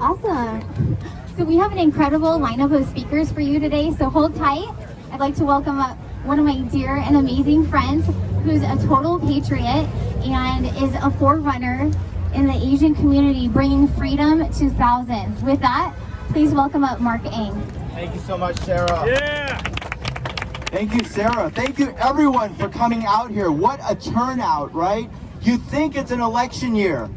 Awesome. So we have an incredible lineup of speakers for you today, so hold tight. I'd like to welcome up one of my dear and amazing friends who's a total patriot and is a forerunner in the Asian community, bringing freedom to thousands. With that, please welcome up Mark Eng. Thank you so much, Sarah. Yeah! Thank you, Sarah. Thank you, everyone, for coming out here. What a turnout, right? You think it's an election year.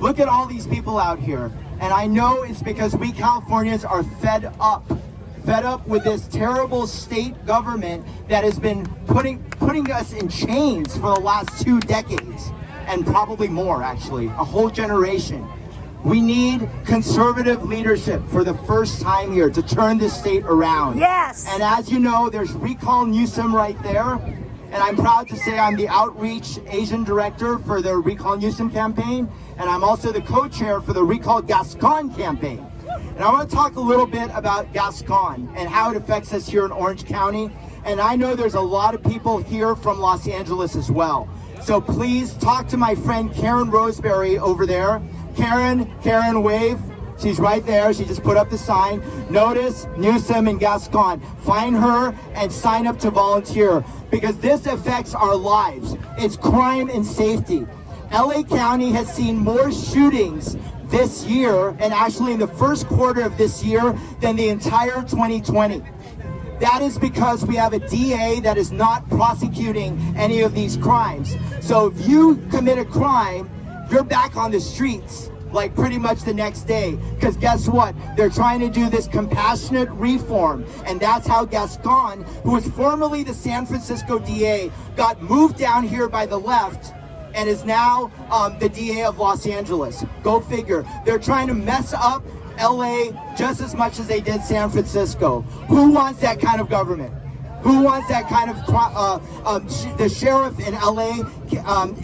Look at all these people out here. And I know it's because we Californians are fed up with this terrible state government that has been putting us in chains for the last 2 decades, and probably more, actually, a whole generation. We need conservative leadership for the first time here to turn this state around. Yes. And as you know, there's Recall Newsome right there. And I'm proud to say I'm the Outreach Asian Director for the Recall Newsome campaign. And I'm also the co-chair for the Recall Gascon campaign. And I want to talk a little bit about Gascon and how it affects us here in Orange County. And I know there's a lot of people here from Los Angeles as well. So please talk to my friend Karen Roseberry over there. Karen, wave. She's right there. She just put up the sign. Notice Newsome and Gascon. Find her and sign up to volunteer, because this affects our lives. It's crime and safety. LA County has seen more shootings this year, and actually in the first quarter of this year, than the entire 2020. That is because we have a DA that is not prosecuting any of these crimes. So if you commit a crime, you're back on the streets like pretty much the next day. Because guess what? They're trying to do this compassionate reform. And that's how Gascon, who was formerly the San Francisco DA, got moved down here by the left and is now the DA of Los Angeles. Go figure. They're trying to mess up LA just as much as they did San Francisco. Who wants that kind of government? Who wants that kind of, the sheriff in LA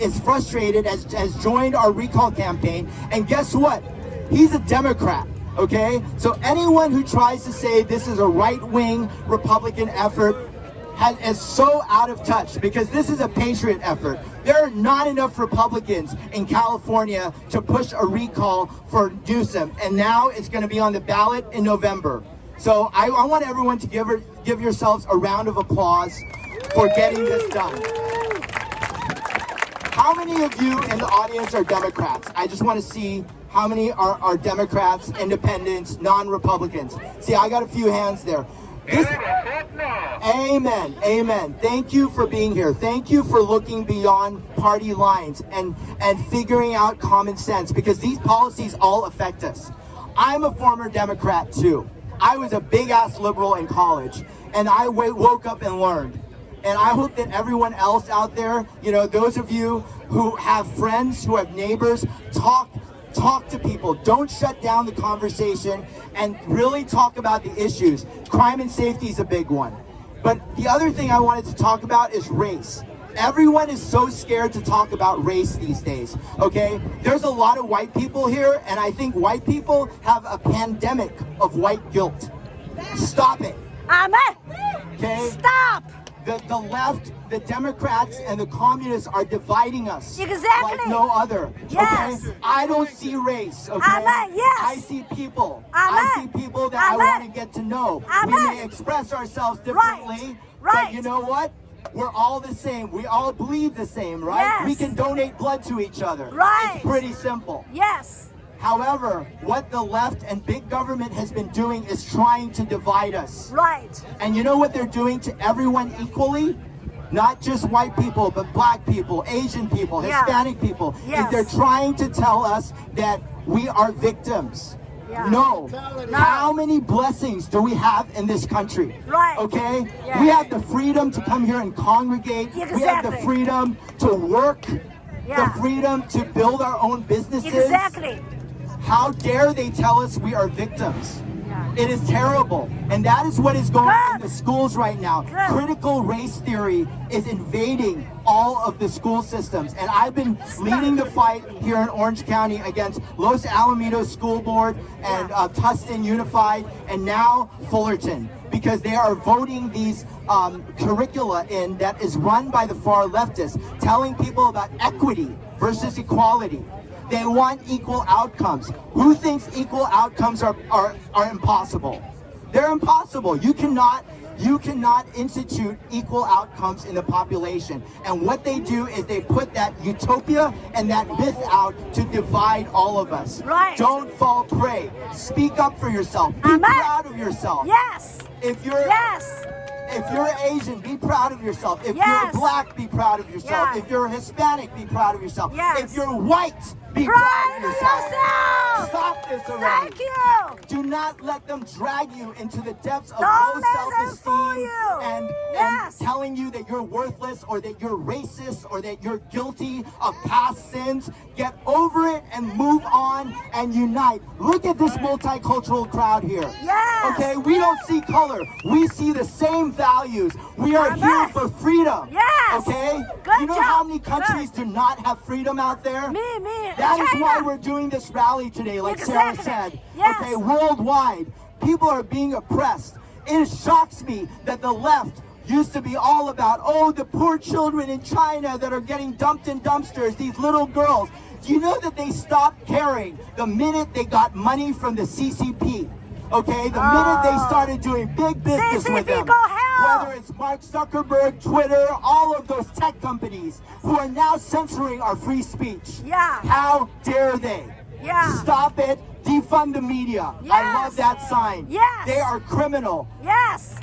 is frustrated, has joined our recall campaign, and guess what? He's a Democrat, okay? So anyone who tries to say this is a right-wing Republican effort is so out of touch, because this is a patriot effort. There are not enough Republicans in California to push a recall for Newsome, and now it's gonna be on the ballot in November. So I want everyone to give yourselves a round of applause for getting this done. How many of you in the audience are Democrats? I just want to see how many are Democrats, independents, non-Republicans. See, I got a few hands there. Amen, amen. Thank you for being here. Thank you for looking beyond party lines and figuring out common sense, because these policies all affect us. I'm a former Democrat too. I was a big-ass liberal in college, and I woke up and learned. And I hope that everyone else out there, you know, those of you who have friends, who have neighbors, talk to people. Don't shut down the conversation, and really talk about the issues. Crime and safety is a big one. But the other thing I wanted to talk about is race. Everyone is so scared to talk about race these days, okay? There's a lot of white people here, and I think white people have a pandemic of white guilt. Stop it. Amen. Okay? Stop. The left, the Democrats, and the communists are dividing us Exactly. like no other. Yes. Okay? I don't see race, okay? Amen. Yes. I see people. Amen. I see people that Amen. I want to get to know. Amen. We may express ourselves differently, Right. but you know what? We're all the same. We all bleed the same, right? Yes. We can donate blood to each other. Right. It's pretty simple. Yes. However, what the left and big government has been doing is trying to divide us. Right. And you know what they're doing to everyone equally? Not just white people, but black people, Asian people, Yeah. Hispanic people. Yes. Is they're trying to tell us that we are victims. Yeah. No. No. How many blessings do we have in this country? Right. Okay? Yeah. We have the freedom to come here and congregate. We have the Exactly. freedom to work. Yeah. The freedom to build our own businesses. Exactly. How dare they tell us we are victims? Yeah. It is terrible. And that is what is going on in Good. the schools right now. Good. Critical race theory is invading all of the school systems. And I've been leading the fight here in Orange County against Los Alamitos School Board and Tustin Unified, and now Fullerton, because they are voting these curricula in that is run by the far leftists, telling people about equity versus equality. They want equal outcomes. Who thinks equal outcomes are impossible? They're impossible. You cannot institute equal outcomes in the population. And what they do is they put that utopia and that myth out to divide all of us. Right. Don't fall prey. Speak up for yourself. Be proud of yourself. Yes. If you're Asian, be proud of yourself. If Yes. you're black, be proud of yourself. Yes. If you're Hispanic, be proud of yourself. Yes. If you're white, be proud Pride of of yourself. yourself. Stop this already. Thank you. Do not let them drag you into the depths of Don't low let them fool self-esteem you. and Yes. telling you that you're worthless or that you're racist or that you're guilty of past sins. Get over it and move on and unite. Look at this multicultural crowd here. Yes. Okay, we don't see color. We see the same values. We are here for freedom. Yes. Okay? Good You know job. how many countries do not have freedom out there? Me. That is China. why we're doing this rally today, like Sarah Exactly. said. Yes. Okay, worldwide, people are being oppressed. It shocks me that the left used to be all about, oh, the poor children in China that are getting dumped in dumpsters, these little girls. Do you know that they stopped caring the minute they got money from the CCP? Okay, the minute they started doing big business with them. go hell. Whether it's Mark Zuckerberg, Twitter, all of those tech companies who are now censoring our free speech. Yeah. How dare they? Yeah. Stop it. Defund the media. I Yes. love that sign. Yes. They are criminal. Yes.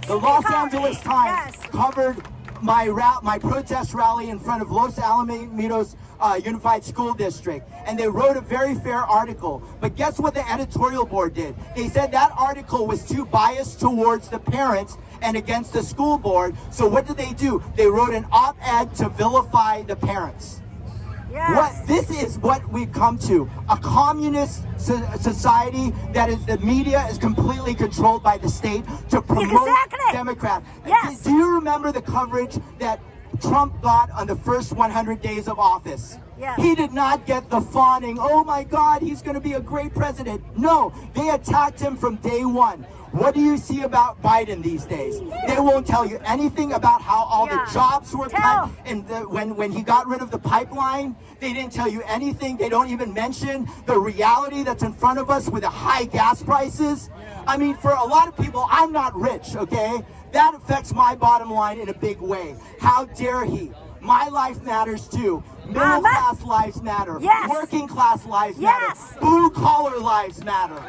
The Los Speak out. Angeles Times Yes. covered my protest rally in front of Los Alamitos Unified School District, and they wrote a very fair article. But guess what the editorial board did? They said that article was too biased towards the parents and against the school board. So what did they do? They wrote an op-ed to vilify the parents. Yes. This is what we've come to, a communist society that is, the media is completely controlled by the state to promote Exactly. Democrats. Yes. Do you remember the coverage that Trump got on the first 100 days of office? Yes. He did not get the fawning, oh my God, he's going to be a great president. No, they attacked him from day one. What do you see about Biden these days? They won't tell you anything about how all the jobs were cut and when he got rid of the pipeline. They didn't tell you anything. They don't even mention the reality that's in front of us with the high gas prices. I mean, for a lot of people, I'm not rich, okay? That affects my bottom line in a big way. How dare he? My life matters too. Middle class lives matter. Yes. Working class lives Yes. matter. Blue collar lives matter.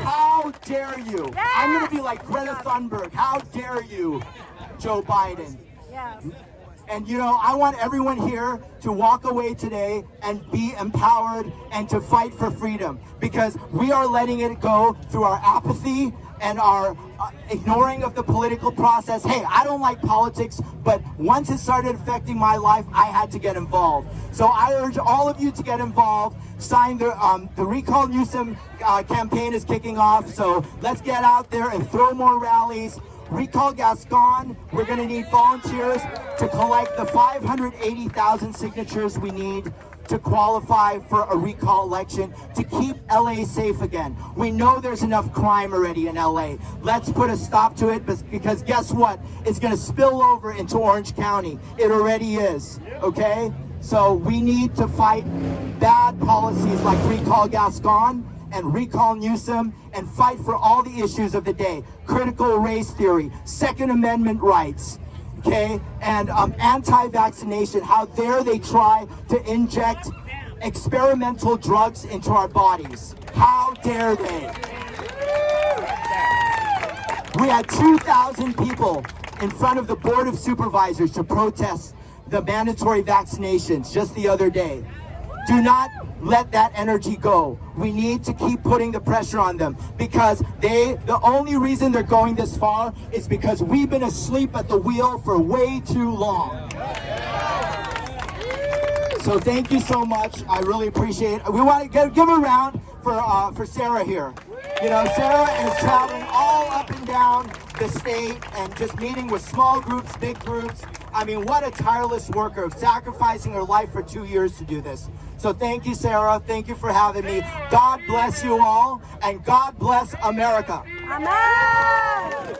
How dare you? I'm going to be like Greta Thunberg. How dare you, Joe Biden? Yes. And you know, I want everyone here to walk away today and be empowered and to fight for freedom, because we are letting it go through our apathy and our ignoring of the political process. Hey, I don't like politics, but once it started affecting my life, I had to get involved. So I urge all of you to get involved. Sign the Recall Newsome campaign is kicking off, so let's get out there and throw more rallies. Recall Gascon, we're going to need volunteers to collect the 580,000 signatures we need to qualify for a recall election to keep LA safe again. We know there's enough crime already in LA. Let's put a stop to it, because guess what? It's going to spill over into Orange County. It already is, okay? So we need to fight bad policies like Recall Gascon and Recall Newsome, and fight for all the issues of the day. Critical race theory, Second Amendment rights, okay? And anti-vaccination. How dare they try to inject experimental drugs into our bodies? How dare they? We had 2,000 people in front of the Board of Supervisors to protest the mandatory vaccinations just the other day. Do not let that energy go. We need to keep putting the pressure on them, because the only reason they're going this far is because we've been asleep at the wheel for way too long. So thank you so much. I really appreciate it. We want to give a round for Sarah here. You know, Sarah is traveling all up and down the state and just meeting with small groups, big groups. I mean, what a tireless worker, sacrificing her life for 2 years to do this. So thank you, Sarah. Thank you for having me. God bless you all, and God bless America. Amen.